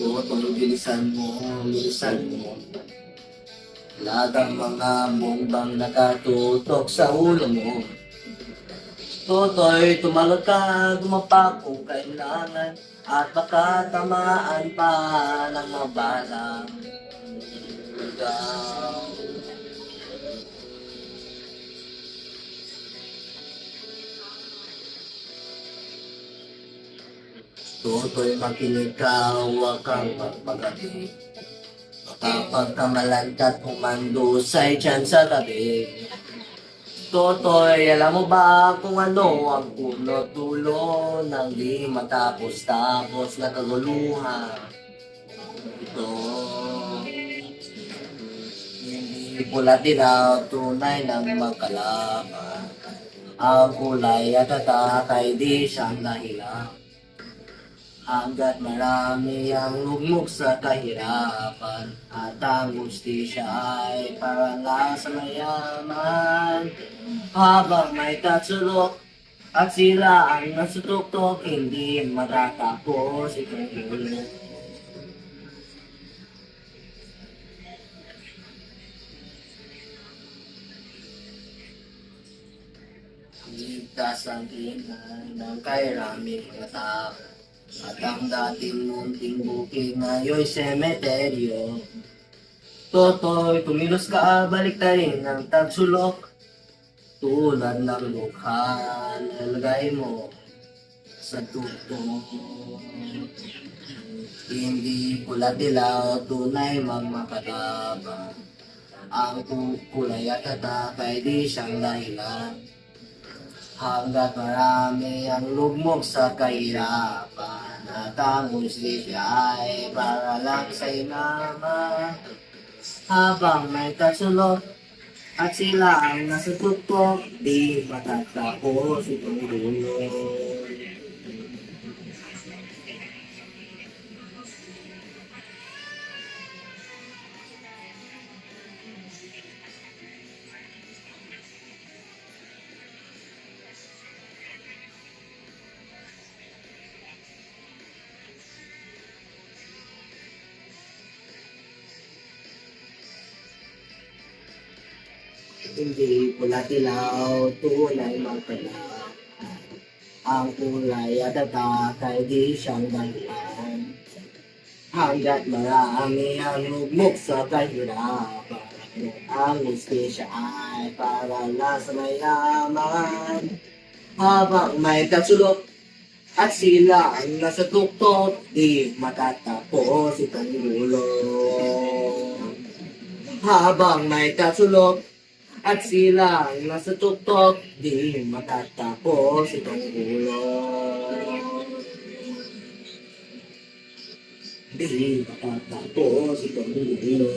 Tutoy, bilisan mo. Lahat ang mga bombang nakatutok sa ulo mo. Tutoy, tumalog ka, dumapak kung kailangan. At baka tamaan pa ng mabalang lugaw. Tutoy, makinig ka, huwag kang magpagabi. Kapag kamalagkat humandusay dyan sa tabi. Totoy, alam mo ba kung ano ang puno-tulo ng di matapos-tapos na kaguluhan? Ito, hindi pula dinaw, tunay ng magkalaban. Ang kulay at tatak ay di siyang dahilan. Hanggat marami ang lugmok sa kahirapan at ang hustisya ay para lang sa mayaman. Habang may tatsulok at sila ang nasutuktok, hindi matatapos itong ulo. Ligtas ang ingay ng kairaming mga tao. At ang dating munting bukid ngayon'y semeteryo. Totoy, tumilos ka, baliktarin ang tagsulok. Tulad ng lukha, nalagay mo sa tugtog. Hindi pula dilaw, tunay magmakalaban. Ang kulay at tatak ay di siyang dahilan. Hanggat marami ang lugmok sa kahirapan at ang hustisya ay para lang sa inaman. Habang may kasulot at sila ang nasa tuktok, di matatapos itong dulo. Hindi pula dilaw, tunay magpala. Ang kulay at tatak ay di siyang dahilan. Hanggat marami ang lugmok sa kahirapan, ang hustisya ay para lang sa mayaman. Habang may katsulok at sila ang nasa tuktok, di matatapos itong gulo. Habang may katsulok at sila ang nasa tuktok, di matatapos itong gulo. Di matatapos itong gulo.